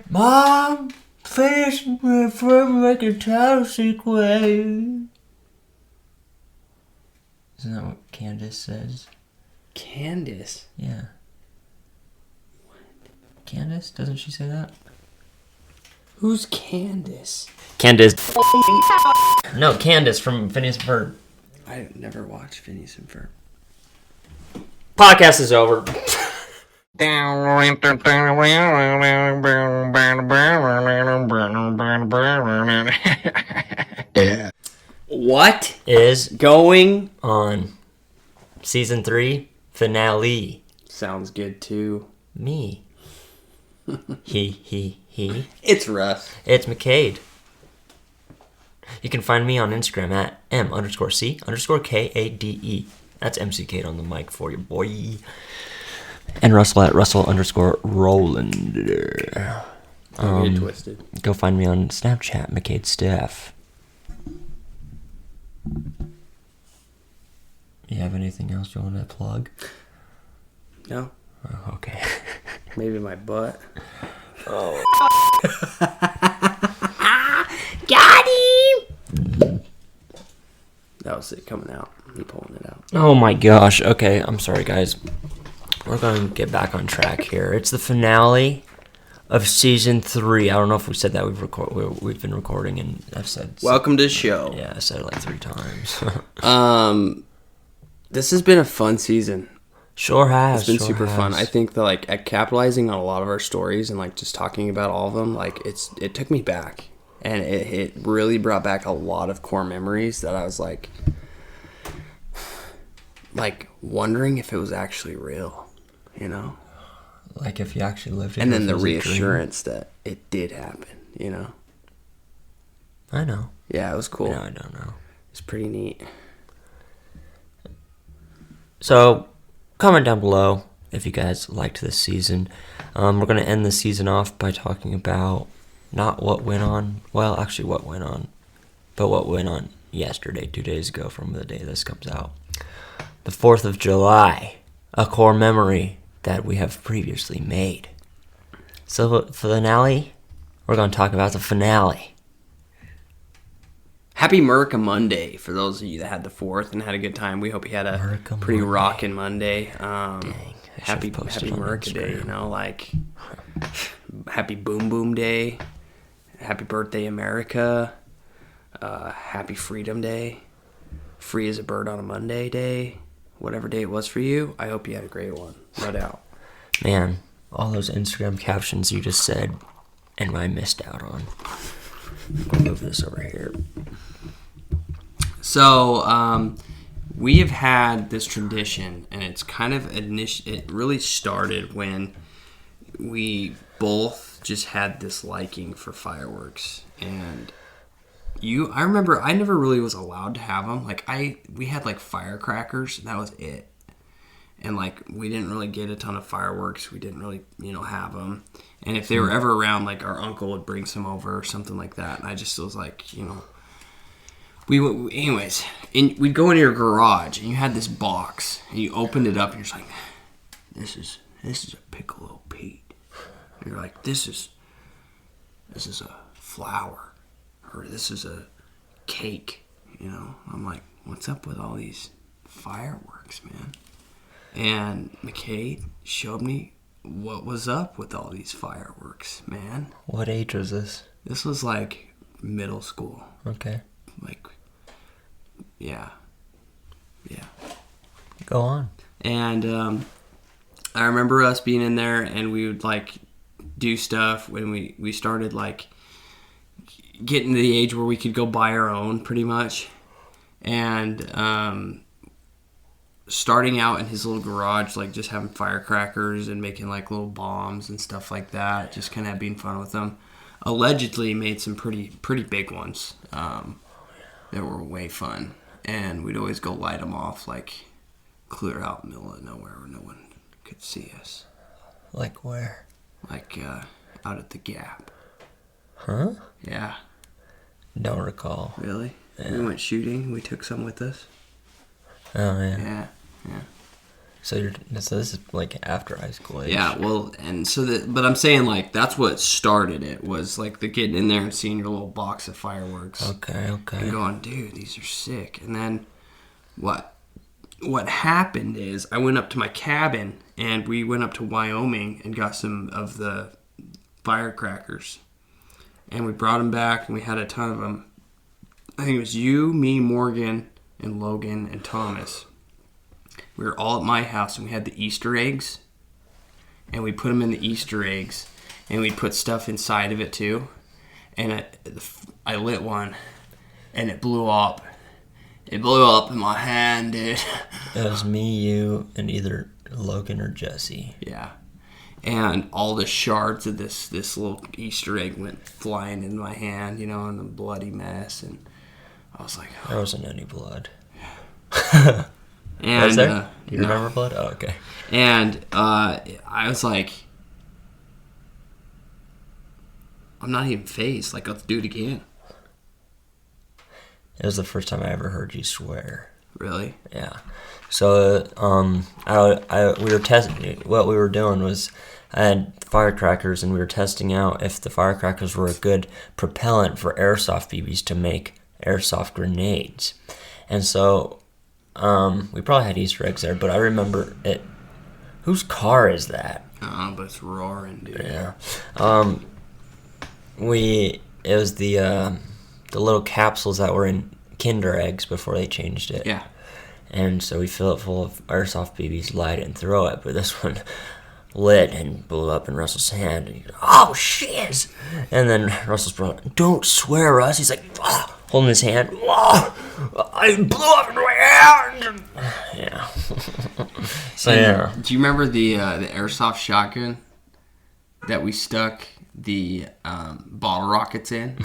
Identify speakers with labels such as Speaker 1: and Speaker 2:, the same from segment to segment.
Speaker 1: Mom, finish me from making a title sequence. Isn't that what Candace says?
Speaker 2: Candace?
Speaker 1: Yeah. What? Candace? Doesn't she say that?
Speaker 2: Who's Candace?
Speaker 1: Candace. No, Candace from Phineas and Ferb.
Speaker 2: I never watched Phineas and Ferb.
Speaker 1: Podcast is over.
Speaker 2: What
Speaker 1: is
Speaker 2: going
Speaker 1: on season 3 finale?
Speaker 2: Sounds good too.
Speaker 1: Me. He.
Speaker 2: It's Russ.
Speaker 1: It's McCade. You can find me on Instagram at m_c_kade. That's MCCade on the mic for you, boy. And Russell at Russell_Roland.
Speaker 2: Don't get it twisted.
Speaker 1: Go find me on Snapchat, McCade Steph. You have anything else you want to plug?
Speaker 2: No.
Speaker 1: Oh, okay.
Speaker 2: Maybe my butt.
Speaker 1: Oh.
Speaker 2: Got him! That was it coming out. Me pulling it out.
Speaker 1: Oh my gosh. Okay, I'm sorry, guys. We're going to get back on track here. It's the finale of season 3. I don't know if we said that. We've been recording, and I've said...
Speaker 2: Welcome to the show.
Speaker 1: Yeah, I said it like 3 times.
Speaker 2: This has been a fun season.
Speaker 1: Sure has.
Speaker 2: It's been super fun. I think that like at capitalizing on a lot of our stories and like just talking about all of them, like it took me back, and it really brought back a lot of core memories that I was like wondering if it was actually real, you know?
Speaker 1: Like if you actually lived it.
Speaker 2: And then the reassurance that it did happen, you know?
Speaker 1: I know.
Speaker 2: Yeah, it was cool.
Speaker 1: No, I don't know.
Speaker 2: It's pretty neat.
Speaker 1: So, comment down below if you guys liked this season. We're going to end the season off by talking about not what went on. Well, actually what went on. But what went on yesterday, 2 days ago from the day this comes out. The 4th of July. A core memory that we have previously made. So, for the finale, we're going to talk about the finale.
Speaker 2: Happy America Monday for those of you that had the 4th and had a good time. We hope you had a
Speaker 1: America
Speaker 2: pretty
Speaker 1: Monday.
Speaker 2: rockin' Monday.
Speaker 1: Dang,
Speaker 2: Happy America Day, you know, like Happy Boom Boom Day, Happy Birthday America, Happy Freedom Day, Free as a Bird on a Monday Day, whatever day it was for you. I hope you had a great one, no doubt.
Speaker 1: Man, all those Instagram captions you just said, and I missed out on. I'll move this over here.
Speaker 2: So, we have had this tradition, and it's kind of it really started when we both just had this liking for fireworks. And I remember I never really was allowed to have them. Like we had like firecrackers, and that was it. And like we didn't really get a ton of fireworks. We didn't really, have them. And if they were ever around, like our uncle would bring some over or something like that. And I just was like, we'd go into your garage and you had this box and you opened it up and you're just like, this is a Piccolo Pete. And you're like, this is a flower, or this is a cake. I'm like, what's up with all these fireworks, man? And McCade showed me what was up with all these fireworks, man.
Speaker 1: What age was this?
Speaker 2: This was like middle school.
Speaker 1: Okay.
Speaker 2: Like, yeah.
Speaker 1: Go on.
Speaker 2: And I remember us being in there, and we would like do stuff when we started like getting to the age where we could go buy our own, pretty much. And starting out in his little garage, like just having firecrackers and making like little bombs and stuff like that, just kind of being fun with them. Allegedly made some pretty big ones that were way fun, and we'd always go light them off, like clear out in the middle of nowhere where no one could see us.
Speaker 1: Like where?
Speaker 2: Like out at the Gap.
Speaker 1: Huh?
Speaker 2: Yeah.
Speaker 1: Don't recall.
Speaker 2: Really?
Speaker 1: Yeah.
Speaker 2: We went shooting. We took some with us.
Speaker 1: Oh, yeah.
Speaker 2: Yeah. Yeah.
Speaker 1: So this is like after high school age.
Speaker 2: Yeah, well, and so but I'm saying like that's what started it was like the getting in there and seeing your little box of fireworks.
Speaker 1: Okay.
Speaker 2: And going, dude, these are sick. And then what happened is I went up to my cabin and we went up to Wyoming and got some of the firecrackers. And we brought them back and we had a ton of them. I think it was you, me, Morgan, and Logan and Thomas. We were all at my house and we had the Easter eggs. And we put them in the Easter eggs. And we put stuff inside of it too. And I lit one. And it blew up. It blew up in my hand, dude.
Speaker 1: It was me, you, and either Logan or Jesse.
Speaker 2: Yeah. And all the shards of this little Easter egg went flying in my hand, in a bloody mess. And I was like,
Speaker 1: There wasn't any blood.
Speaker 2: And,
Speaker 1: was there? Do you
Speaker 2: no.
Speaker 1: remember blood? Oh, okay.
Speaker 2: And I was like, I'm not even phased. Like, let's do it again.
Speaker 1: It was the first time I ever heard you swear.
Speaker 2: Really?
Speaker 1: Yeah. So, we were testing. What we were doing was, I had firecrackers, and we were testing out if the firecrackers were a good propellant for airsoft BBs to make airsoft grenades. And so, we probably had Easter eggs there, but I remember it. Whose car is that?
Speaker 2: But it's roaring, dude.
Speaker 1: Yeah. It was the little capsules that were in Kinder eggs before they changed it.
Speaker 2: Yeah.
Speaker 1: And so we fill it full of airsoft BBs, light it, and throw it. But this one lit and blew up in Russell's hand. And he goes, oh, shit! And then Russell's brother, don't swear, Russ. He's like, oh, holding his hand. Oh, I blew up in my hand! Yeah. So, yeah.
Speaker 2: Do you remember the airsoft shotgun that we stuck the bottle rockets in?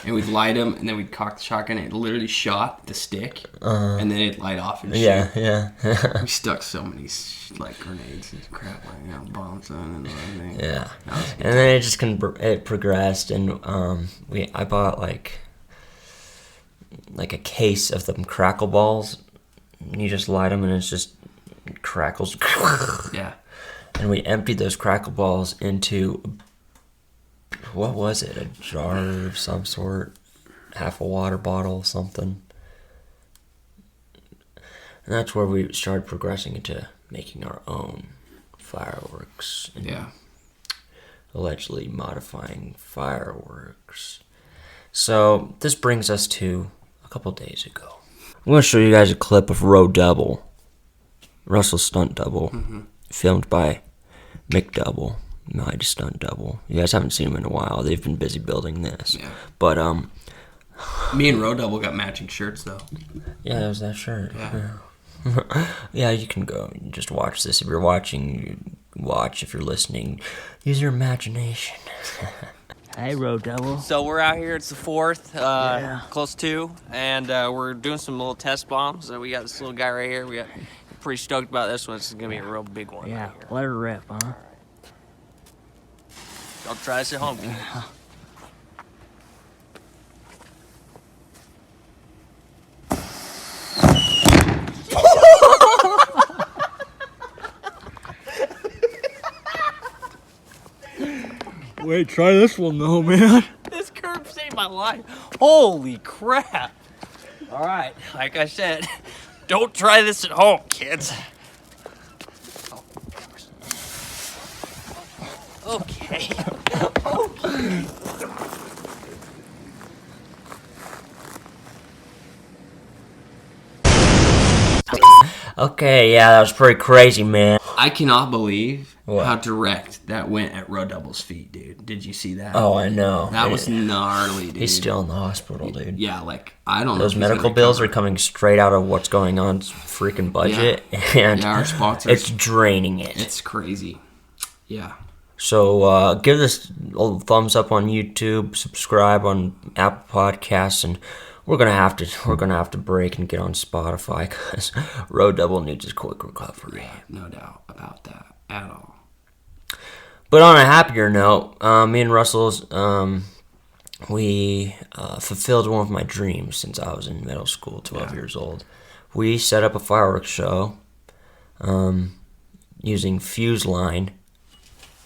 Speaker 2: And we'd light them, and then we'd cock the shotgun, and it literally shot the stick, and then it'd light off and shoot.
Speaker 1: Yeah.
Speaker 2: We stuck so many grenades and crap, bombs and everything.
Speaker 1: Yeah. And then it just it progressed, and I bought like a case of them crackle balls. And you just light them, and it just crackles.
Speaker 2: Yeah.
Speaker 1: And we emptied those crackle balls into, what was it? A jar of some sort, half a water bottle, something. And that's where we started progressing into making our own fireworks. And
Speaker 2: Yeah.
Speaker 1: allegedly modifying fireworks. So this brings us to a couple days ago. I'm going to show you guys a clip of Row Double, Russell's stunt double, filmed by Mick Double, my stunt double. You guys haven't seen him in a while. They've been busy building this.
Speaker 2: Yeah.
Speaker 1: But
Speaker 2: Me and Row Double got matching shirts though.
Speaker 1: yeah, that was that shirt.
Speaker 2: Yeah.
Speaker 1: Yeah, you can go and just watch this. If you're watching, watch. If you're listening, use your imagination.
Speaker 3: Hey, Road Devil.
Speaker 4: So we're out here. It's the 4th, close to, and we're doing some little test bombs. We got this little guy right here. We're pretty stoked about this one. It's gonna be a real big one.
Speaker 3: Yeah,
Speaker 4: Right here.
Speaker 3: let her rip, huh?
Speaker 4: Don't try this at home, kids.
Speaker 3: Wait, try this one though, man.
Speaker 4: This curb saved my life. Holy crap! All right, like I said, don't try this at home, kids. Okay. Okay.
Speaker 1: Okay, yeah, that was pretty crazy, man.
Speaker 2: I cannot believe
Speaker 1: What?
Speaker 2: how direct that went at Row Double's feet, dude. Did you see that?
Speaker 1: Oh, I know.
Speaker 2: That was gnarly, dude.
Speaker 1: He's still in the hospital, dude.
Speaker 2: Yeah, I don't know.
Speaker 1: Those
Speaker 2: if he's
Speaker 1: medical
Speaker 2: gonna
Speaker 1: bills are
Speaker 2: recover.
Speaker 1: coming straight out of what's going on's freaking budget, and
Speaker 2: Yeah, our sponsors.
Speaker 1: it's draining it.
Speaker 2: It's crazy. Yeah.
Speaker 1: So give this a thumbs up on YouTube, subscribe on Apple Podcasts, and we're gonna have to break and get on Spotify because Road Double needs a quick recovery.
Speaker 2: No doubt about that at all.
Speaker 1: But on a happier note, me and Russell's we fulfilled one of my dreams since I was in middle school, 12 years old. We set up a fireworks show using fuse line.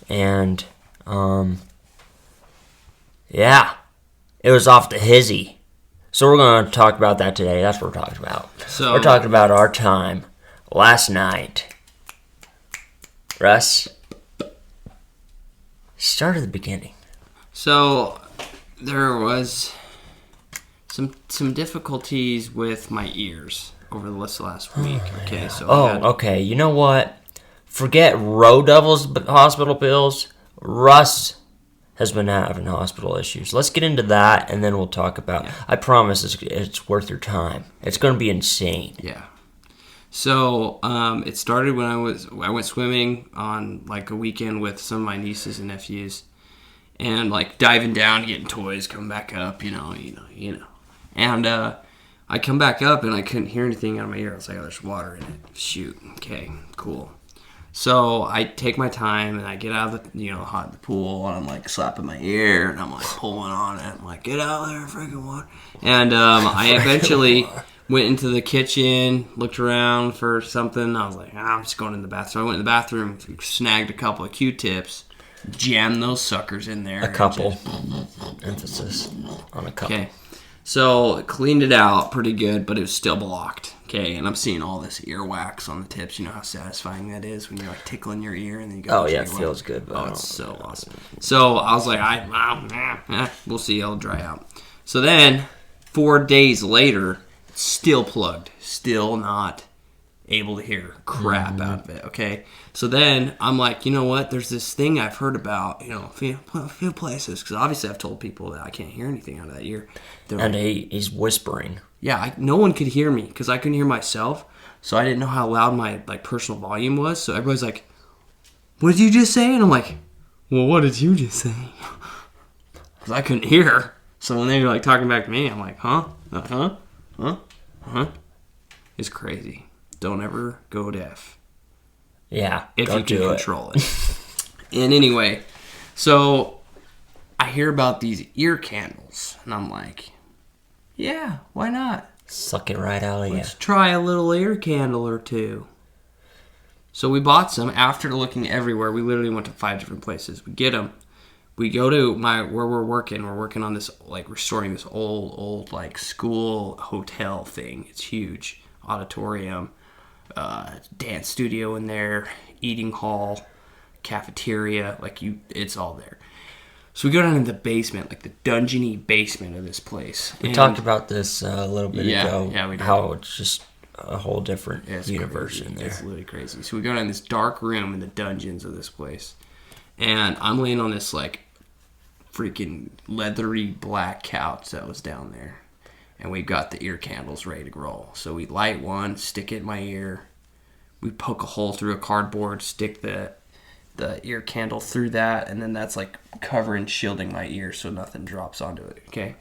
Speaker 1: And, yeah, it was off the hizzy. So we're going to talk about that today. That's what we're talking about.
Speaker 2: So
Speaker 1: we're talking about our time last night. Russ, start at the beginning.
Speaker 2: So there was some difficulties with my ears over the last week. Okay, so
Speaker 1: Okay. You know what? Forget Road Devil's hospital bills. Russ has been having hospital issues. Let's get into that, and then we'll talk about. I promise it's worth your time. It's going to be insane.
Speaker 2: Yeah. So it started when I went swimming on like a weekend with some of my nieces and nephews, and like diving down, getting toys, coming back up, you know. And I come back up and I couldn't hear anything out of my ear. I was like, oh, there's water in it. Shoot. Okay, cool. So I take my time and I get out of the pool, and I'm like slapping my ear and I'm like pulling on it. I'm like, get out of there, freaking water. And I eventually went into the kitchen, looked around for something. I was like, I'm just going in the bathroom. So I went in the bathroom, snagged a couple of Q-tips, jammed those suckers in there.
Speaker 1: A couple. Emphasis on a couple.
Speaker 2: Okay. So cleaned it out pretty good, but it was still blocked. Okay, and I'm seeing all this earwax on the tips. You know how satisfying that is when you're like tickling your ear and then you go.
Speaker 1: Oh yeah, it feels good.
Speaker 2: Oh, it's so awesome. So I was like, we'll see. It'll dry out. So then, 4 days later, still plugged, still not able to hear crap out of it. Okay, so then I'm like, you know what? There's this thing I've heard about. A few places, because obviously I've told people that I can't hear anything out of that ear.
Speaker 1: And he's whispering.
Speaker 2: Yeah, no one could hear me because I couldn't hear myself, so I didn't know how loud my personal volume was. So everybody's like, "What did you just say?" And I'm like, "Well, what did you just say?" Because I couldn't hear. So when they were like talking back to me, I'm like, "Huh? Huh?" It's crazy. Don't ever go deaf.
Speaker 1: Yeah,
Speaker 2: if you can control it. And anyway, so I hear about these ear candles, and I'm like, yeah, why not?
Speaker 1: Suck it right out of you.
Speaker 2: Let's try a little ear candle or two. So we bought some after looking everywhere. We literally went to 5 different places. We get them. We go to where we're working. We're working on this, like restoring this old like school hotel thing. It's huge. Auditorium, dance studio in there, eating hall, cafeteria. It's all there. So we go down in the basement, like the dungeony basement of this place.
Speaker 1: We talked about this a little bit ago.
Speaker 2: Yeah, we did.
Speaker 1: How it's just a whole different universe
Speaker 2: crazy.
Speaker 1: in there.
Speaker 2: It's literally crazy. So we go down this dark room in the dungeons of this place. And I'm laying on this, like, freaking leathery black couch that was down there. And we got the ear candles ready to roll. So we light one, stick it in my ear. We poke a hole through a cardboard, stick the ear candle through that, and then that's like covering, shielding my ear so nothing drops onto it. Okay,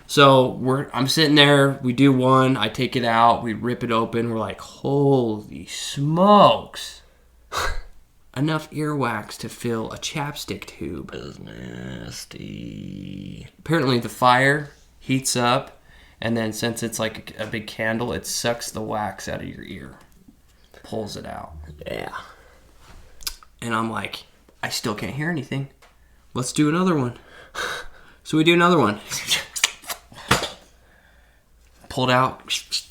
Speaker 2: so I'm sitting there. We do one. I take it out. We rip it open. We're like, holy smokes! Enough earwax to fill a chapstick tube.
Speaker 1: That's nasty.
Speaker 2: Apparently, the fire heats up, and then since it's like a big candle, it sucks the wax out of your ear, pulls it out.
Speaker 1: Yeah.
Speaker 2: And I'm like, I still can't hear anything. Let's do another one. So we do another one. Pulled out,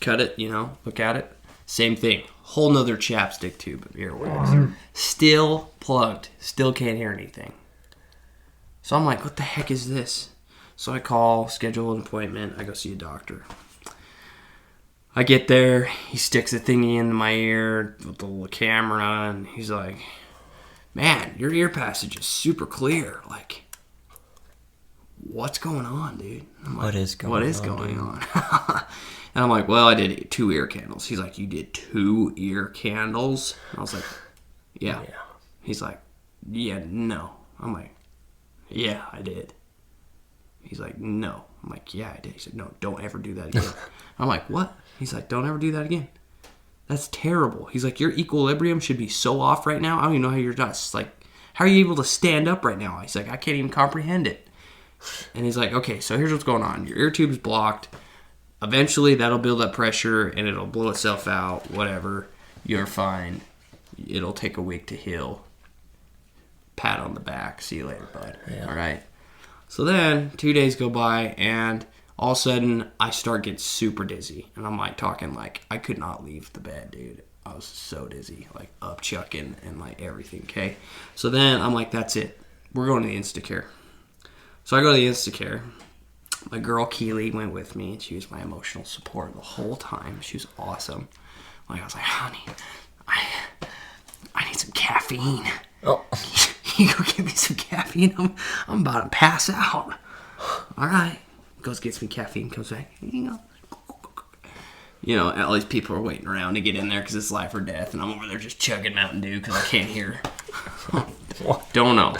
Speaker 2: cut it, look at it. Same thing. Whole nother chapstick tube of earwax. Still plugged. Still can't hear anything. So I'm like, what the heck is this? So I call, schedule an appointment. I go see a doctor. I get there. He sticks a thingy in my ear with the little camera, and he's like, man, your ear passage is super clear. Like, what's going on, dude? I'm like, what is going on? And I'm like, well, I did 2 ear candles. He's like, you did 2 ear candles? And I was like, yeah. He's like, yeah, no. I'm like, yeah, I did. He's like, no. I'm like, yeah, I did. He said, no, don't ever do that again. I'm like, what? He's like, don't ever do that again. That's terrible. He's like, your equilibrium should be so off right now. I don't even know how you're just like, how are you able to stand up right now? He's like, I can't even comprehend it. And he's like, okay, so here's what's going on. Your ear tube's blocked. Eventually that'll build up pressure and it'll blow itself out. Whatever. You're fine. it'll take a week to heal. Pat on the back. See you later, bud.
Speaker 1: Yeah.
Speaker 2: All right. So then 2 days go by, and all of a sudden I start getting super dizzy, and I'm like talking like I could not leave the bed, dude. I was so dizzy, like up chucking and like everything. Okay. So then I'm like, that's it. We're going to the Instacare. So I go to the Instacare. My girl Keely went with me, and she was my emotional support the whole time. She was awesome. Like I was like, honey, I need some caffeine.
Speaker 1: Oh.
Speaker 2: You go get me some caffeine. I'm about to pass out. All right. Goes gets me caffeine. Comes back. You know, all these people are waiting around to get in there because it's life or death, and I'm over there just chugging Mountain Dew because I can't hear. Don't know.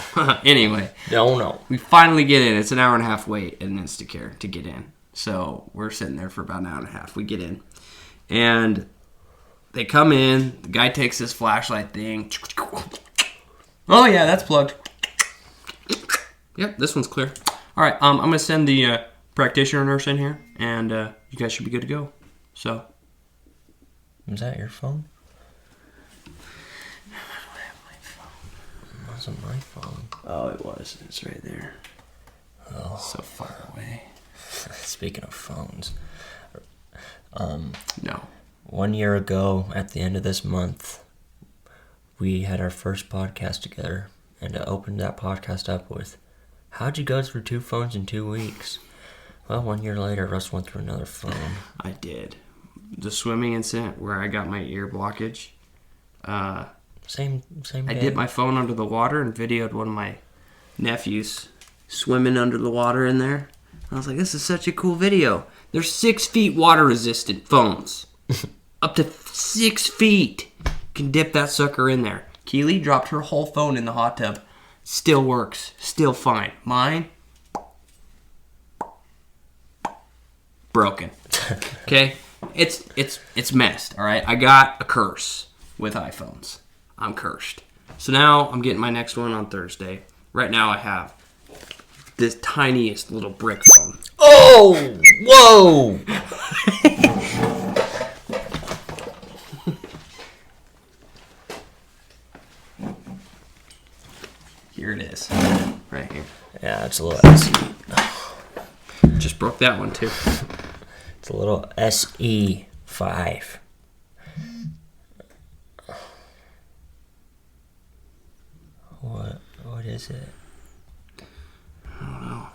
Speaker 2: Anyway.
Speaker 1: Don't know.
Speaker 2: We finally get in. It's an hour and a half wait at an Instacare to get in. So we're sitting there for about an hour and a half. We get in. And they come in. The guy takes this flashlight thing. Oh, yeah, that's plugged. Yep, this one's clear. All right, I'm going to send the practitioner nurse in here, and you guys should be good to go. So.
Speaker 1: Was that your phone? It wasn't my phone.
Speaker 2: Oh, it was. It's right there.
Speaker 1: Oh.
Speaker 2: So far away.
Speaker 1: Speaking of phones.
Speaker 2: No.
Speaker 1: 1 year ago, at the end of this month, we had our first podcast together, and I opened that podcast up with, how'd you go through 2 phones in 2 weeks? Well, 1 year later, Russ went through another phone.
Speaker 2: I did. The swimming incident where I got my ear blockage.
Speaker 1: Same
Speaker 2: I
Speaker 1: day.
Speaker 2: dipped my phone under the water and videoed one of my nephews swimming under the water in there. I was like, this is such a cool video. They're 6 feet water resistant phones. Up to 6 feet. You can dip that sucker in there. Keely dropped her whole phone in the hot tub. Still works. Still fine. Mine, broken. Okay? It's messed, all right? I got a curse with iPhones. I'm cursed. So now I'm getting my next one on Thursday. Right now I have this tiniest little brick phone.
Speaker 1: Oh! Whoa!
Speaker 2: Here it is. Right here.
Speaker 1: Yeah, it's a little SE.
Speaker 2: Just broke that one too.
Speaker 1: It's a little SE5. What is it?
Speaker 2: I don't know.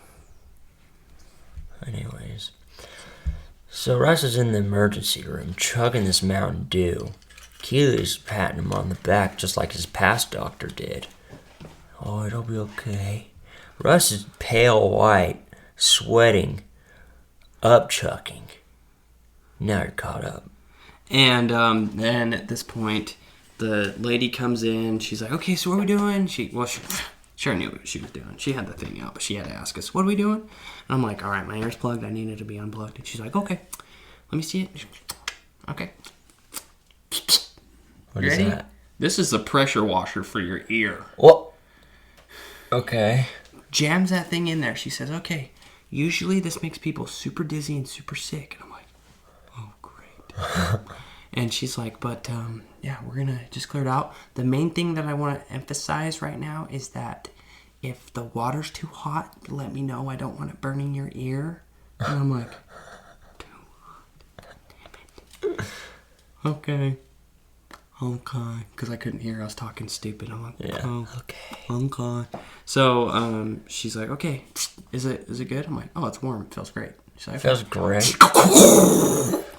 Speaker 1: Anyways. So Russ is in the emergency room chugging this Mountain Dew. Keely's patting him on the back just like his past doctor did. Oh, it'll be okay. Russ is pale white, sweating, upchucking. Now you're caught up.
Speaker 2: And then at this point, the lady comes in. She's like, okay, so what are we doing? She sure knew what she was doing. She had the thing out, but she had to ask us, what are we doing? And I'm like, all right, my ear's plugged. I need it to be unplugged. And she's like, okay, let me see it. Okay.
Speaker 1: What is
Speaker 2: Ready?
Speaker 1: that?
Speaker 2: This is the pressure washer for your ear.
Speaker 1: What? Okay.
Speaker 2: Jams that thing in there. She says, okay, usually this makes people super dizzy and super sick. And I'm like, oh, great. And she's like, but yeah, we're going to just clear it out. The main thing that I want to emphasize right now is that if the water's too hot, let me know. I don't want it burning your ear. And I'm like, too hot. Damn it. Okay. Because I couldn't hear. I was talking stupid. I'm like,
Speaker 1: Yeah.
Speaker 2: oh,
Speaker 1: Okay.
Speaker 2: okay. So she's like, okay, is it good? I'm like, oh, it's warm. It feels great. She's like,
Speaker 1: Feels great.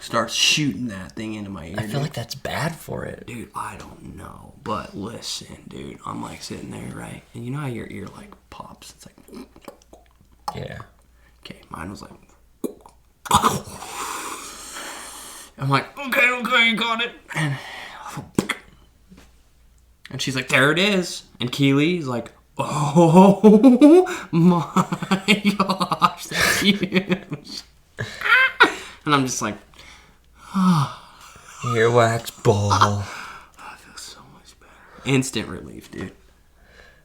Speaker 2: starts shooting that thing into my ear.
Speaker 1: I feel like that's bad for it.
Speaker 2: Dude, I don't know. But listen, dude, I'm like sitting there, right? And you know how your ear like pops? It's like,
Speaker 1: Yeah.
Speaker 2: okay, mine was like, I'm like, okay, you got it. And she's like, there it is. And Keely's like, oh my gosh, that's huge. And I'm just like,
Speaker 1: Earwax ball.
Speaker 2: I feel so much better. Instant relief, dude.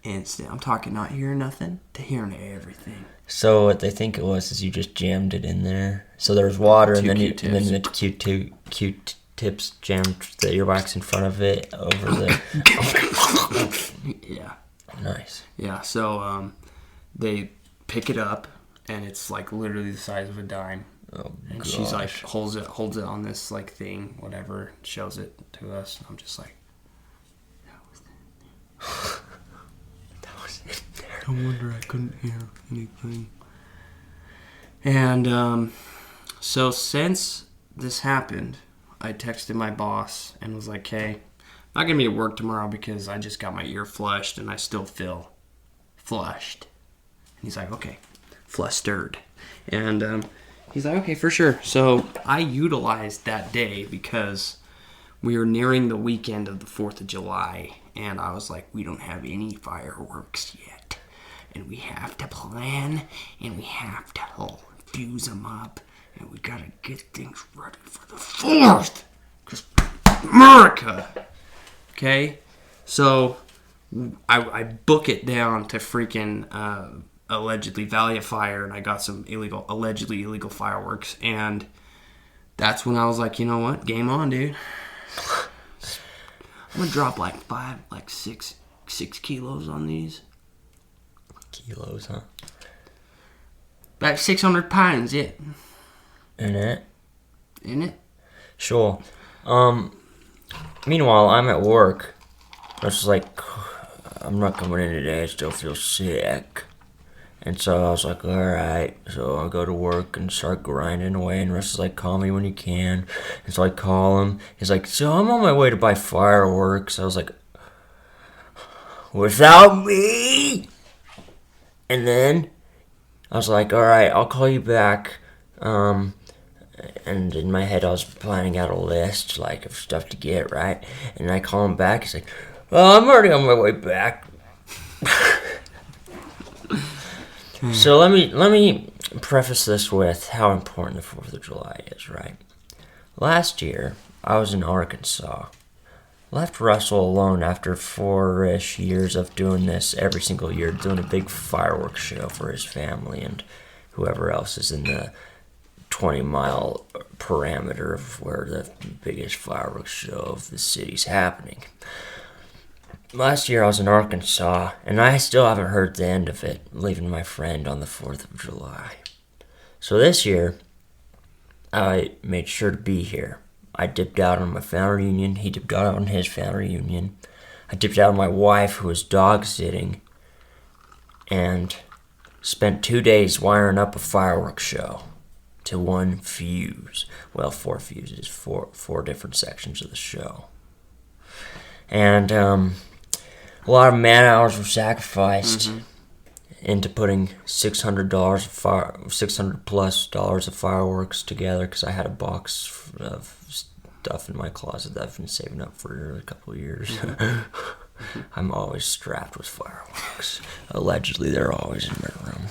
Speaker 2: Instant. I'm talking not hearing nothing to hearing everything.
Speaker 1: So what they think it was is you just jammed it in there. So there was water and then
Speaker 2: Q-tips.
Speaker 1: the Q-tips tips jammed the earwax in front of it over the.
Speaker 2: Yeah.
Speaker 1: Nice.
Speaker 2: Yeah. So they pick it up, and it's like literally the size of a dime.
Speaker 1: Oh,
Speaker 2: and
Speaker 1: gosh.
Speaker 2: she's like holds it on this like thing, whatever, shows it to us. And I'm just like,
Speaker 1: That was in there.
Speaker 2: no wonder I couldn't hear anything. And so since this happened, I texted my boss and was like, hey, I'm not going to be at work tomorrow because I just got my ear flushed and I still feel flushed. And he's like, okay, flustered. And he's like, okay, for sure. So I utilized that day because we were nearing the weekend of the 4th of July. And I was like, we don't have any fireworks yet. And we have to plan and we have to fuse them up. And we got to get things ready for the 4th. Because America. Okay? So I book it down to freaking allegedly Valley of Fire, and I got some allegedly illegal fireworks, and that's when I was like, you know what, game on, dude. I'm gonna drop like 6 kilos on these.
Speaker 1: Kilos, huh?
Speaker 2: About 600 pounds, yeah.
Speaker 1: In it?
Speaker 2: Isn't it?
Speaker 1: Sure. Meanwhile, I'm at work. I was like, I'm not coming in today. I still feel sick. And so I was like, alright. So I'll go to work and start grinding away. And Russ is like, call me when you can. And so I call him. He's like, so I'm on my way to buy fireworks. I was like, without me? And then I was like, alright, I'll call you back. And in my head, I was planning out a list, like, of stuff to get, right? And I call him back. He's like, well, I'm already on my way back. So let me preface this with how important the 4th of July is, right? Last year, I was in Arkansas. Left Russell alone after 4-ish years of doing this every single year, doing a big fireworks show for his family and whoever else is in the 20-mile parameter of where the biggest fireworks show of the city's happening. Last year I was in Arkansas, and I still haven't heard the end of it, leaving my friend on the 4th of July. So this year, I made sure to be here. I dipped out on my family reunion, he dipped out on his family reunion. I dipped out on my wife, who was dog sitting, and spent 2 days wiring up a fireworks show to one fuse. Well, 4 fuses, four different sections of the show. And a lot of man hours were sacrificed into putting $600 plus of fireworks together, because I had a box of stuff in my closet that I've been saving up for a couple of years. I'm always strapped with fireworks. Allegedly, they're always in my room.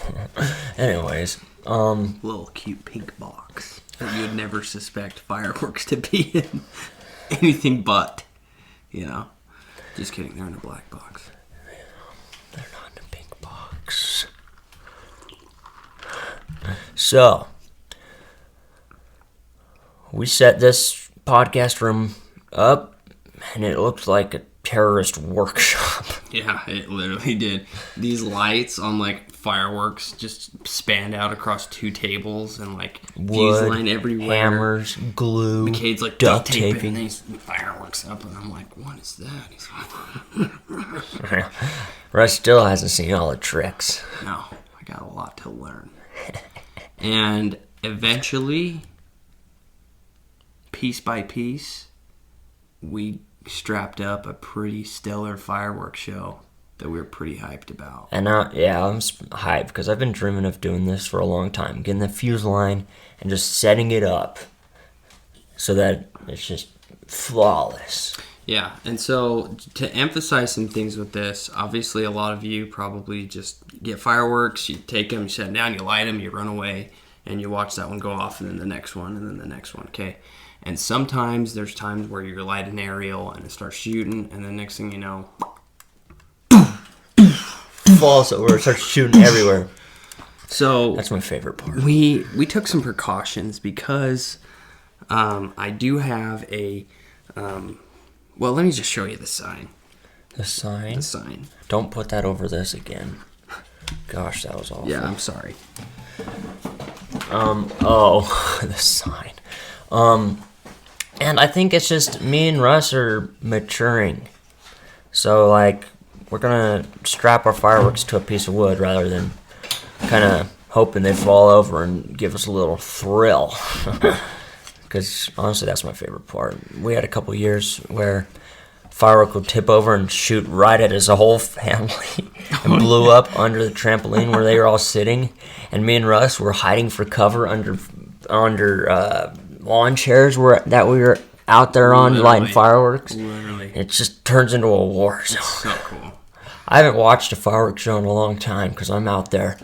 Speaker 1: Anyways,
Speaker 2: Little cute pink box that you'd never suspect fireworks to be in anything but, you know. Just kidding, they're in a black box.
Speaker 1: they're not in a pink box. So, we set this podcast room up, and it looked like a terrorist workshop.
Speaker 2: Yeah, it literally did. These lights on like fireworks just spanned out across 2 tables, and like fuse
Speaker 1: Wood,
Speaker 2: line everywhere.
Speaker 1: hammers, glue,
Speaker 2: McCade's like
Speaker 1: duct
Speaker 2: duct taping
Speaker 1: taping.
Speaker 2: these fireworks up, and I'm like, what is that? He's like,
Speaker 1: Russ still hasn't seen all the tricks.
Speaker 2: no, I got a lot to learn. And eventually, piece by piece, we strapped up a pretty stellar fireworks show that we were pretty hyped about.
Speaker 1: And I'm hyped because I've been dreaming of doing this for a long time. Getting the fuse line and just setting it up so that it's just flawless.
Speaker 2: Yeah, and so to emphasize some things with this, obviously a lot of you probably just get fireworks, you take them, you set them down, you light them, you run away, and you watch that one go off, and then the next one, and then the next one, okay? And sometimes there's times where you light an aerial and it starts shooting, and the next thing you know,
Speaker 1: Falls over, it starts shooting everywhere.
Speaker 2: so
Speaker 1: That's my favorite part.
Speaker 2: we took some precautions because I do have a. Well, let me just show you the sign.
Speaker 1: The sign?
Speaker 2: The sign.
Speaker 1: Don't put that over this again. Gosh, that was awful.
Speaker 2: Yeah, I'm sorry.
Speaker 1: Oh, the sign. And I think it's just me and Russ are maturing. So, like, we're gonna strap our fireworks to a piece of wood rather than kind of hoping they fall over and give us a little thrill. Because, honestly, that's my favorite part. We had a couple years where firework would tip over and shoot right at his whole family and blew up under the trampoline where they were all sitting. And me and Russ were hiding for cover under lawn chairs that we were out there on lighting fireworks.
Speaker 2: Literally.
Speaker 1: It just turns into a war zone.
Speaker 2: So cool.
Speaker 1: I haven't watched a fireworks show in a long time because I'm out there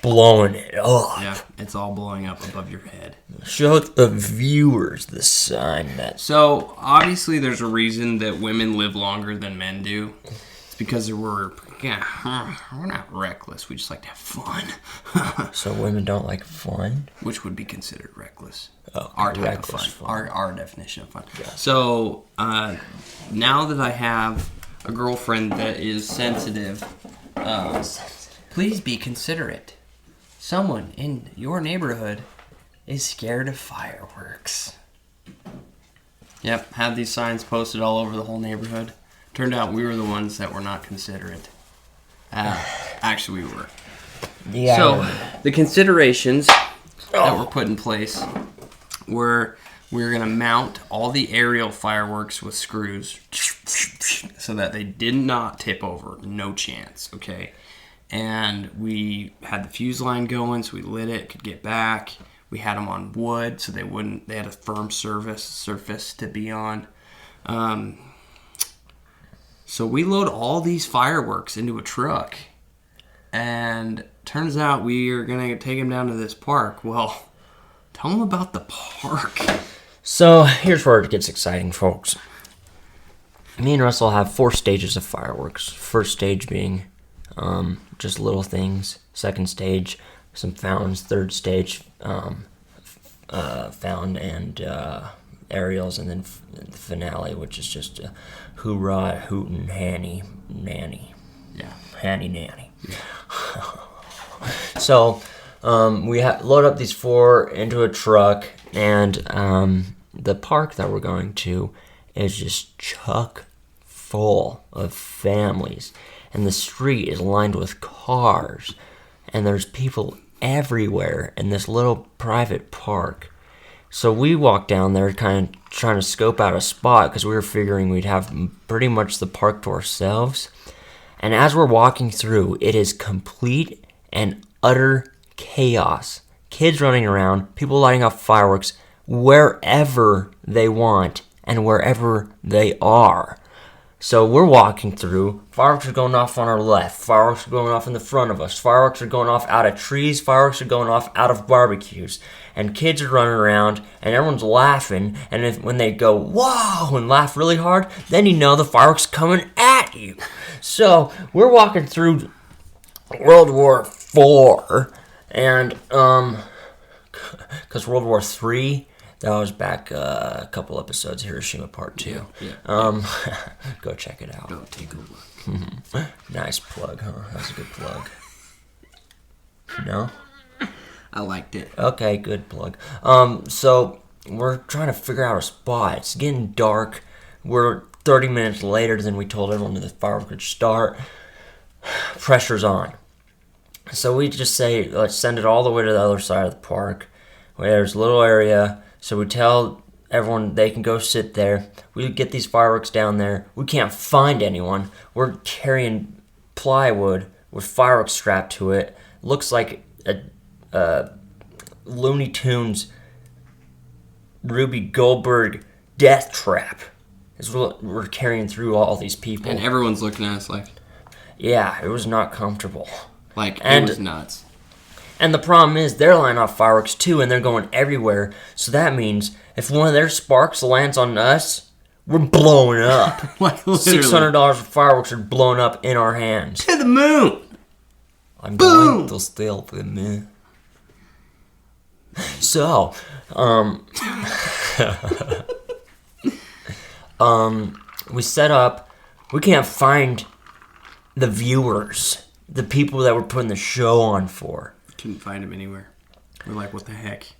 Speaker 1: blowing it up.
Speaker 2: Yeah, it's all blowing up above your head.
Speaker 1: Show the viewers the sign that.
Speaker 2: So, obviously, there's a reason that women live longer than men do. It's because we're not reckless. We just like to have fun.
Speaker 1: So women don't like fun?
Speaker 2: Which would be considered reckless.
Speaker 1: Oh,
Speaker 2: Our type
Speaker 1: reckless
Speaker 2: of fun. Our definition of fun.
Speaker 1: Yeah.
Speaker 2: So, now that I have a girlfriend that is sensitive, please be considerate. Someone in your neighborhood is scared of fireworks. Yep, had these signs posted all over the whole neighborhood. Turned out we were the ones that were not considerate. Actually, we were.
Speaker 1: Yeah.
Speaker 2: So, the considerations that were put in place were we were going to mount all the aerial fireworks with screws so that they did not tip over. No chance, okay? And we had the fuse line going, so we lit it, could get back. We had them on wood, so they had a firm surface to be on. So we load all these fireworks into a truck, and turns out we are going to take them down to this park. Well, tell them about the park.
Speaker 1: So here's where it gets exciting, folks. Me and Russell have 4 stages of fireworks. First stage being just little things. Second stage, some fountains. Third stage, fountain and aerials, and then the finale, which is just a hoorah, hootin', nanny.
Speaker 2: Yeah.
Speaker 1: Hanny nanny. Yeah. So we load up these 4 into a truck, and the park that we're going to is just chock full of families, and the street is lined with cars, and there's people everywhere in this little private park. So we walked down there kind of trying to scope out a spot because we were figuring we'd have pretty much the park to ourselves. And as we're walking through, it is complete and utter chaos. Kids running around, people lighting off fireworks wherever they want and wherever they are. So we're walking through, fireworks are going off on our left, fireworks are going off in the front of us, fireworks are going off out of trees, fireworks are going off out of barbecues, and kids are running around, and everyone's laughing, and when they go, whoa, and laugh really hard, then you know the fireworks coming at you. So we're walking through World War IV, and, because World War III, that was back a couple episodes, Hiroshima Part 2.
Speaker 2: Yeah.
Speaker 1: Go check it out.
Speaker 2: Go take a look.
Speaker 1: Nice plug, huh? That's a good plug. No?
Speaker 2: I liked it.
Speaker 1: Okay, good plug. So we're trying to figure out a spot. It's getting dark. We're 30 minutes later than we told everyone that the fireworks would start. Pressure's on. So we just say, let's send it all the way to the other side of the park, where there's a little area. So we tell everyone they can go sit there. We get these fireworks down there. We can't find anyone. We're carrying plywood with fireworks strapped to it. Looks like a Looney Tunes Ruby Goldberg death trap is what we're carrying through all these people.
Speaker 2: And everyone's looking at us like...
Speaker 1: Yeah, it was not comfortable.
Speaker 2: It was nuts.
Speaker 1: And the problem is, they're lighting off fireworks too, and they're going everywhere. So that means, if one of their sparks lands on us, we're blowing up.
Speaker 2: Like, literally.
Speaker 1: $600 of fireworks are blown up in our hands.
Speaker 2: To the moon!
Speaker 1: I'm
Speaker 2: Boom!
Speaker 1: going to steal the moon. So, We set up. We can't find the viewers, the people that we're putting the show on for.
Speaker 2: Couldn't find him anywhere. We're like, what the heck?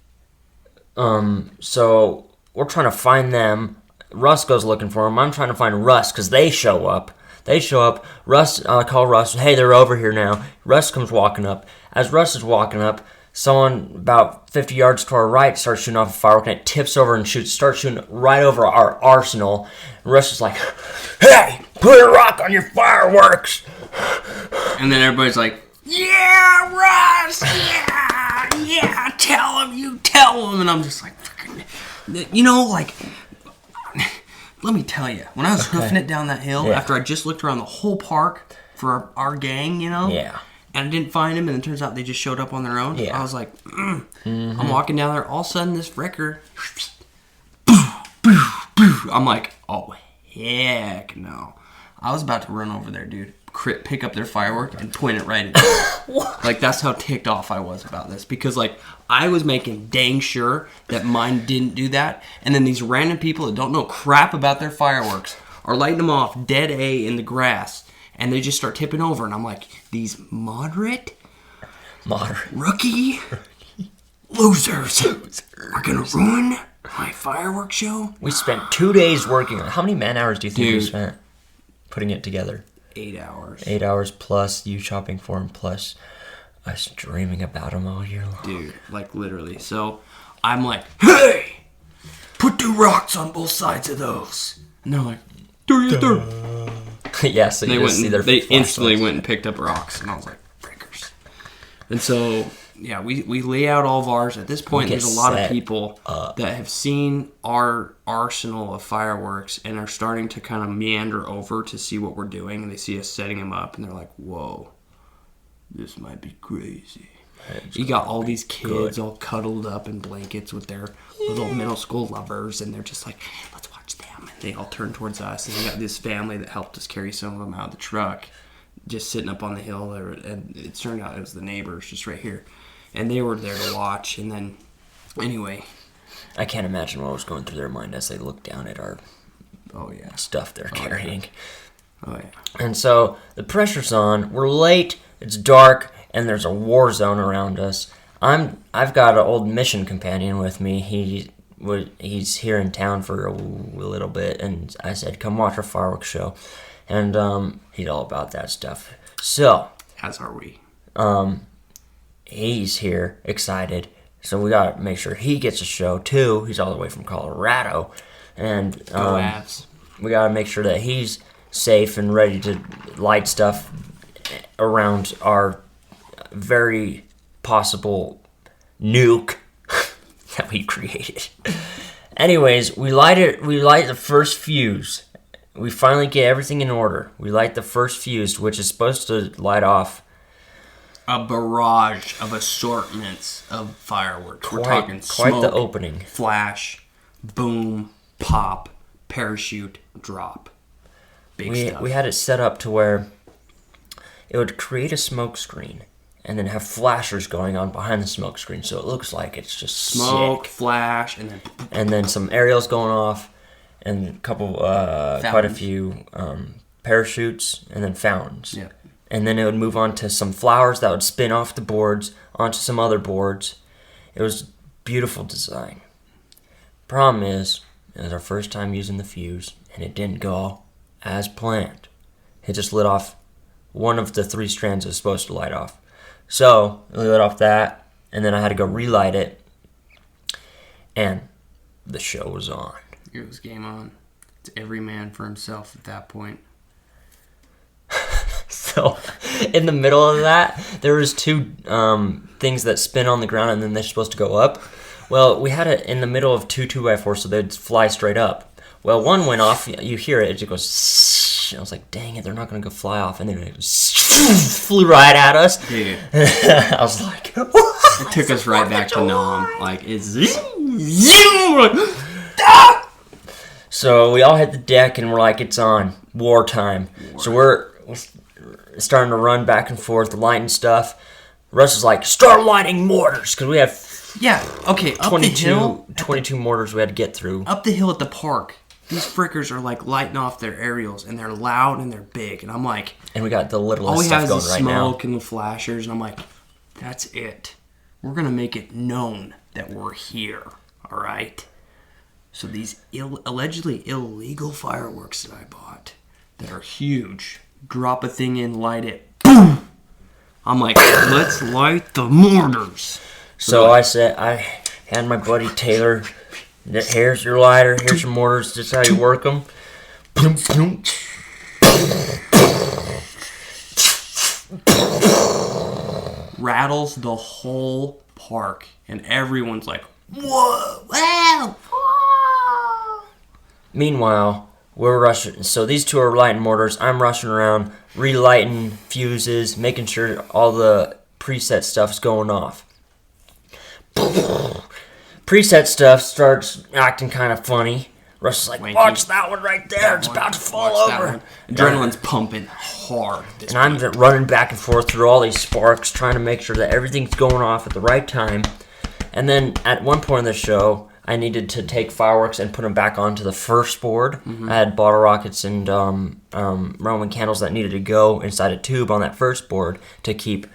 Speaker 1: So we're trying to find them. Russ goes looking for them. I'm trying to find Russ because they show up. Russ, I call Russ. Hey, they're over here now. Russ comes walking up. As Russ is walking up, someone about 50 yards to our right starts shooting off a firework, and it tips over and starts shooting right over our arsenal. And Russ is like, hey, put a rock on your fireworks.
Speaker 2: And then everybody's like, yeah, Russ, yeah, tell him, you tell him. And I'm just like, you know, like, let me tell you, when I was hoofing it down that hill, after I just looked around the whole park for our gang, you know, and I didn't find him, and it turns out they just showed up on their own, I was like, I'm walking down there, all of a sudden this wrecker, I'm like, oh, heck no. I was about to run over there, dude. Pick up their firework and point it right at me. Like, that's how ticked off I was about this. Because, like, I was making dang sure that mine didn't do that. And then these random people that don't know crap about their fireworks are lighting them off dead A in the grass. And they just start tipping over. And I'm like, these moderate rookie losers are going to ruin my fireworks show?
Speaker 1: We spent 2 days working on it. How many man hours do you think we spent putting it together?
Speaker 2: 8 hours.
Speaker 1: 8 hours plus you shopping for them, plus us dreaming about them all year long.
Speaker 2: Dude, like literally. So I'm like, hey, put 2 rocks on both sides of those. And they're like,
Speaker 1: yeah, so you just see their
Speaker 2: they instantly went and picked up rocks. And I was like, breakers. And so, yeah, we lay out all of ours. At this point, there's a lot of people that have seen our arsenal of fireworks and are starting to kind of meander over to see what we're doing. And they see us setting them up, and they're like, whoa, this might be crazy. You got all these kids all cuddled up in blankets with their little middle school lovers, and they're just like, let's watch them. And they all turn towards us, and we got this family that helped us carry some of them out of the truck, just sitting up on the hill. And it turned out it was the neighbors just right here. And they were there to watch. And then, anyway,
Speaker 1: I can't imagine what was going through their mind as they looked down at our stuff they're carrying.
Speaker 2: Yeah.
Speaker 1: And so the pressure's on. We're late. It's dark, and there's a war zone around us. I've got an old mission companion with me. He's here in town for a little bit, and I said, "Come watch our fireworks show," and he's all about that stuff. So,
Speaker 2: as are we.
Speaker 1: He's here, excited. So we gotta make sure he gets a show too. He's all the way from Colorado, and
Speaker 2: Go Avs.
Speaker 1: We gotta make sure that he's safe and ready to light stuff around our very possible nuke that we created. Anyways, we light the first fuse. We finally get everything in order. We light the first fuse, which is supposed to light off
Speaker 2: a barrage of assortments of fireworks. We're talking smoke,
Speaker 1: quite the opening.
Speaker 2: Flash, boom, pop, parachute, drop. Big stuff.
Speaker 1: We had it set up to where it would create a smoke screen and then have flashers going on behind the smoke screen, so it looks like it's just
Speaker 2: smoke,
Speaker 1: sick.
Speaker 2: flash,
Speaker 1: and then some aerials going off, and a couple, quite a few parachutes, and then fountains.
Speaker 2: Yeah.
Speaker 1: And then it would move on to some flowers that would spin off the boards onto some other boards. It was beautiful design. Problem is, it was our first time using the fuse, and it didn't go as planned. It just lit off one of the 3 strands it was supposed to light off. So, we lit off that, and then I had to go relight it, and the show was on.
Speaker 2: It was game on. It's every man for himself at that point.
Speaker 1: So, in the middle of that, there was 2 things that spin on the ground, and then they're supposed to go up. Well, we had it in the middle of 2 2x4s, so they'd fly straight up. Well, one went off, you hear it, it just goes, I was like, dang it, they're not going to go fly off, and then it flew right at us.
Speaker 2: Dude.
Speaker 1: I was like, what?
Speaker 2: It took us right back to Nam. Like, it's
Speaker 1: So we all hit the deck, and we're like, it's on, wartime. So we're starting to run back and forth, lighting stuff. Russ is like, start lighting mortars, because we have
Speaker 2: Yeah, okay, up the hill.
Speaker 1: 22 mortars we had to get through.
Speaker 2: Up the hill at the park, these frickers are like lighting off their aerials, and they're loud and they're big. And I'm like,
Speaker 1: And we got the
Speaker 2: all
Speaker 1: littlest
Speaker 2: we
Speaker 1: stuff
Speaker 2: have
Speaker 1: going
Speaker 2: is
Speaker 1: right
Speaker 2: smoke
Speaker 1: now.
Speaker 2: and the flashers. And I'm like, that's it. We're going to make it known that we're here, all right? So these allegedly illegal fireworks that I bought that are huge, drop a thing in, light it, boom! I'm like, let's light the mortars.
Speaker 1: So I said, I had my buddy Taylor, here's your lighter, here's your mortars, this is how you work them.
Speaker 2: Rattles the whole park, and everyone's like, whoa, wow, whoa.
Speaker 1: Meanwhile, we're rushing. So these two are lighting mortars. I'm rushing around, relighting fuses, making sure all the preset stuff's going off. Preset stuff starts acting kind of funny. Russ is like,
Speaker 2: Wanky.
Speaker 1: watch that one right there. It's about to fall
Speaker 2: Watch that
Speaker 1: over.
Speaker 2: one. Adrenaline's pumping hard. at this
Speaker 1: And I'm
Speaker 2: point.
Speaker 1: running back and forth through all these sparks, trying to make sure that everything's going off at the right time. And then at one point in the show, I needed to take fireworks and put them back onto the first board.
Speaker 2: Mm-hmm.
Speaker 1: I had bottle rockets and Roman candles that needed to go inside a tube on that first board to keep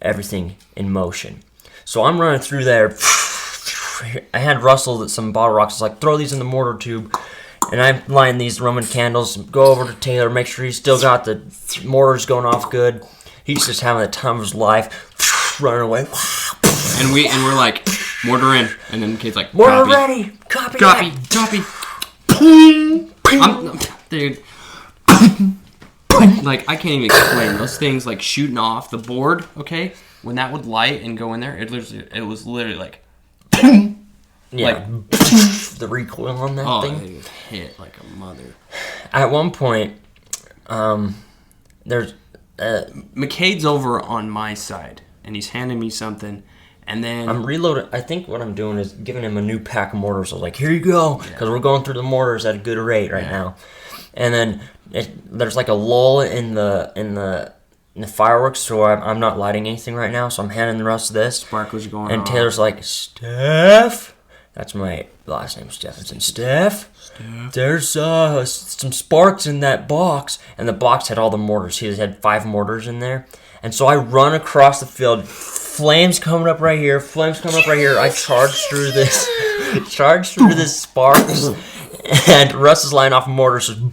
Speaker 1: everything in motion. So I'm running through there. I had Russell some bottle rockets, like, throw these in the mortar tube. And I'm lighting these Roman candles, go over to Taylor, make sure he's still got the mortars going off good. He's just having the time of his life, running away.
Speaker 2: And we're like, mortar in. And then the kid's like,
Speaker 1: Mortar
Speaker 2: copy.
Speaker 1: ready! Copy
Speaker 2: Copy,
Speaker 1: that!
Speaker 2: copy. Dude. Like, I can't even explain. Those things, like, shooting off the board, okay? When that would light and go in there, it was literally like,
Speaker 1: Yeah, the recoil on that
Speaker 2: oh,
Speaker 1: thing.
Speaker 2: it was hit like a mother.
Speaker 1: At one point, there's
Speaker 2: McCade's over on my side, and he's handing me something, and then
Speaker 1: I'm reloading. I think what I'm doing is giving him a new pack of mortars. So like, here you go, because we're going through the mortars at a good rate right now. And then there's like a lull in the fireworks, so I'm not lighting anything right now. So I'm handing the rest of this.
Speaker 2: sparklers going
Speaker 1: And
Speaker 2: off.
Speaker 1: Taylor's like, Steph? That's my last name, Stephenson. Steph? There's some sparks in that box. And the box had all the mortars. He had 5 mortars in there. And so I run across the field. Flames coming up right here. Flames coming up right here. I charge through this. Sparks. And Russ is lighting off mortars. And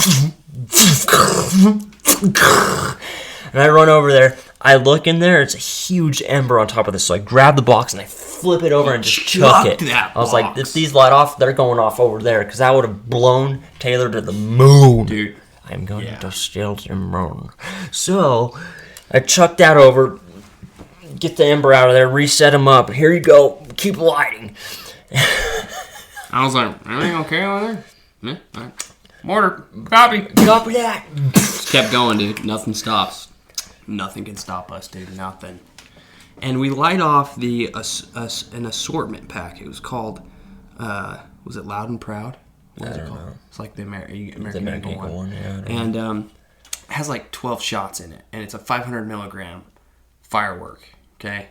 Speaker 1: I run over there. I look in there. It's a huge ember on top of this. So I grab the box and I flip it over and just chuck it.
Speaker 2: that
Speaker 1: I was like,
Speaker 2: box.
Speaker 1: if these light off, they're going off over there. Because that would have blown Taylor to the moon.
Speaker 2: Dude.
Speaker 1: I'm going to steal the moon. So I chuck that over. Get the ember out of there. Reset them up. Here you go. Keep lighting.
Speaker 2: I was like, everything okay over there? Yeah, all right. Mortar, copy.
Speaker 1: Copy that.
Speaker 2: Just kept going, dude. Nothing stops. Nothing can stop us, dude. Nothing. And we light off an assortment pack. It was called, was it Loud and Proud? What was it called?
Speaker 1: know.
Speaker 2: It's like the American
Speaker 1: American
Speaker 2: Eagle
Speaker 1: Eagle
Speaker 2: one.
Speaker 1: one, yeah, I don't
Speaker 2: And it has like 12 shots in it. And it's a 500 milligram firework. Okay?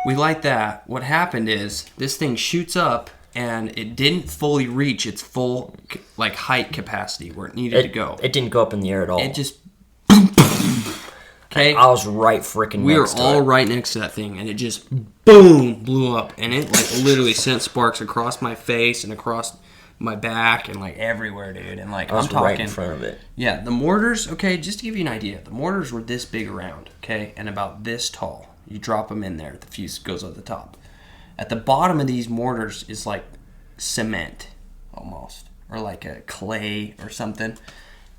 Speaker 2: We light that. What happened is this thing shoots up and it didn't fully reach its full like height capacity where it needed to go.
Speaker 1: It didn't go up in the air at all.
Speaker 2: It just okay.
Speaker 1: I was right freaking
Speaker 2: We were
Speaker 1: next to
Speaker 2: all
Speaker 1: it.
Speaker 2: right next to that thing, and it just boom blew up, and it like literally sent sparks across my face and across my back and like everywhere, dude. And like
Speaker 1: I was
Speaker 2: I'm talking,
Speaker 1: right in front of it.
Speaker 2: yeah, the mortars. Okay, just to give you an idea, the mortars were this big around, okay, and about this tall. You drop them in there, the fuse goes at the top. At the bottom of these mortars is like cement, almost, or like a clay or something.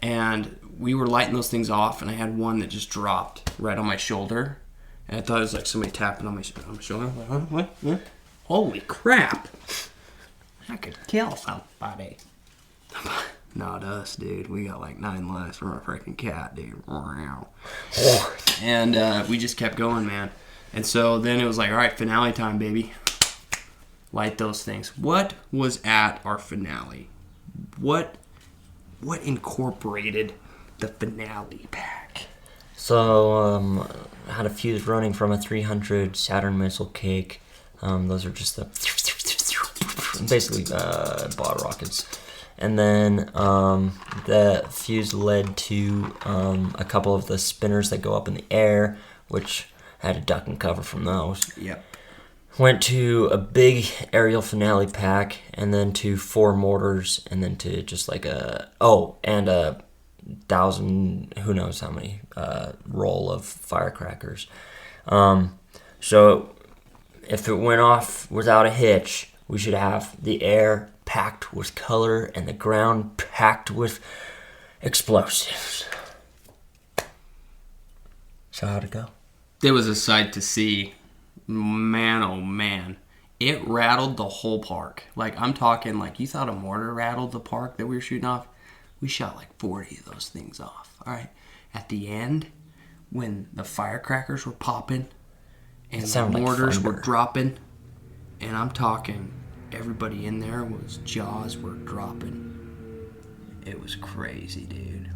Speaker 2: And we were lighting those things off, and I had one that just dropped right on my shoulder. And I thought it was like somebody tapping on my shoulder. I'm like, huh? What? Huh? Holy crap. I could kill somebody. Not us, dude. We got like 9 lives from a freaking cat, dude. And we just kept going, man. And so then it was like, all right, finale time, baby. Light those things. What was at our finale? What incorporated the finale pack?
Speaker 1: So, I had a fuse running from a 300 Saturn missile cake. Those are just the basically bottle rockets. And then the fuse led to a couple of the spinners that go up in the air, which had a duck and cover from those.
Speaker 2: Yep.
Speaker 1: Went to a big aerial finale pack, and then to 4 mortars, and then to just like a 1,000, who knows how many, roll of firecrackers. So if it went off without a hitch, we should have the air packed with color and the ground packed with explosives. So how'd it go?
Speaker 2: It was a sight to see. Man, oh man. It rattled the whole park. Like, I'm talking, like, you thought a mortar rattled the park that we were shooting off? We shot like 40 of those things off. All right. At the end, when the firecrackers were popping and the mortars were dropping, and I'm talking, everybody in there was jaws were dropping. It was crazy, dude.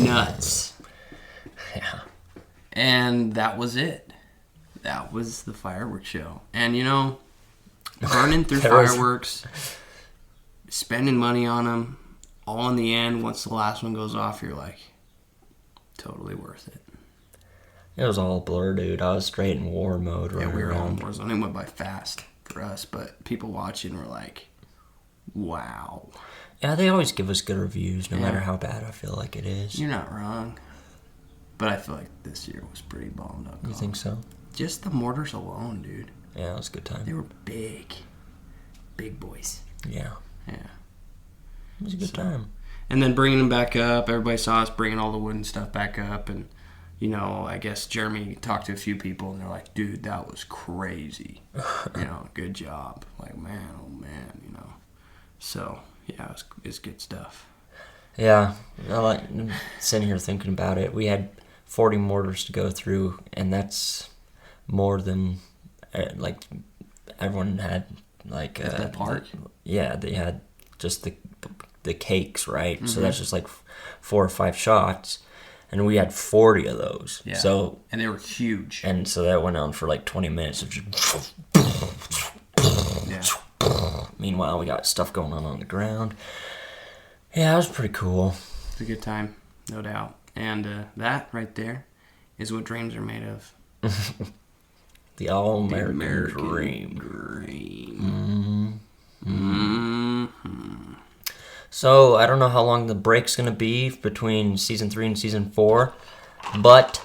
Speaker 2: Nuts.
Speaker 1: Yeah.
Speaker 2: And that was it. That was the fireworks show. And you know, burning through fireworks, spending money on them, all in the end, once the last one goes off, you're like, totally worth it.
Speaker 1: It was all a blur, dude. I was straight in war mode right
Speaker 2: Yeah, we were all in
Speaker 1: around.
Speaker 2: Warzone. It went by fast for us, but people watching were like, wow.
Speaker 1: Yeah, they always give us good reviews, no
Speaker 2: Yeah.
Speaker 1: matter how bad I feel like it is.
Speaker 2: You're not wrong. But I feel like this year was pretty bombed up.
Speaker 1: You think so?
Speaker 2: Just the mortars alone, dude.
Speaker 1: Yeah, it was a good time.
Speaker 2: They were big. Big boys.
Speaker 1: Yeah,
Speaker 2: Yeah.
Speaker 1: it was a good time.
Speaker 2: And then bringing them back up, everybody saw us bringing all the wooden stuff back up. And, you know, I guess Jeremy talked to a few people, and they're like, dude, that was crazy. You know, good job. Like, man, oh, man, you know. So, yeah, it's good stuff.
Speaker 1: Yeah, I like sitting here thinking about it. We had 40 mortars to go through, and that's more than like everyone had. Like
Speaker 2: At that park?
Speaker 1: Yeah, they had just the cakes, right? Mm-hmm. So that's just like 4 or 5 shots, and we had 40 of those.
Speaker 2: Yeah.
Speaker 1: So
Speaker 2: and they were huge.
Speaker 1: And so that went on for like 20 minutes of just.
Speaker 2: Yeah.
Speaker 1: Meanwhile, we got stuff going on the ground. Yeah, it was pretty cool.
Speaker 2: It's a good time, no doubt. And that right there is what dreams are made of.
Speaker 1: The all-American dream. So, I don't know how long the break's going to be between Season 3 and Season 4, but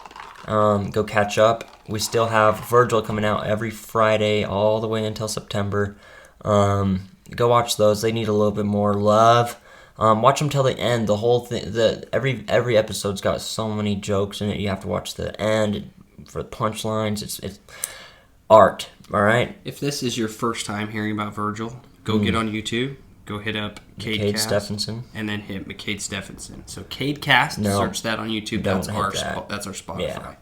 Speaker 1: go catch up. We still have Virgil coming out every Friday all the way until September. Go watch those. They need a little bit more love. Watch them till the end. The whole thing, every episode's got so many jokes in it. You have to watch the end for the punchlines. It's art, all right?
Speaker 2: If this is your first time hearing about Virgil, go get on YouTube. Go hit up
Speaker 1: Cade Stephenson.
Speaker 2: And then hit McCade Stephenson. So Cadecast,
Speaker 1: No,
Speaker 2: search that on YouTube.
Speaker 1: don't
Speaker 2: That's
Speaker 1: hit
Speaker 2: our
Speaker 1: that.
Speaker 2: that's our Spotify.
Speaker 1: Yeah.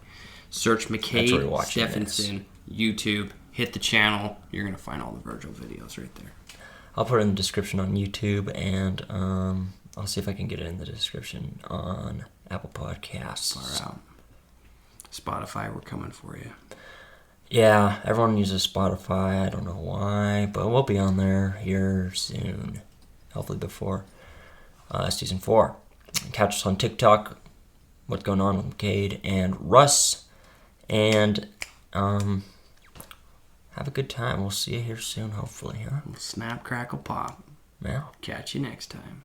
Speaker 2: Search
Speaker 1: That's where you're
Speaker 2: McCade
Speaker 1: watching
Speaker 2: Stephenson, YouTube. Hit the channel. You're going to find all the Virgil videos right there.
Speaker 1: I'll put it in the description on YouTube, and I'll see if I can get it in the description on Apple Podcasts.
Speaker 2: Far out. Spotify, we're coming for you.
Speaker 1: Yeah, everyone uses Spotify. I don't know why, but we'll be on there here soon. Hopefully before Season 4. Catch us on TikTok. What's going on with Cade and Russ. And have a good time. We'll see you here soon, hopefully, huh?
Speaker 2: Snap, crackle, pop.
Speaker 1: Yeah.
Speaker 2: Catch you next time.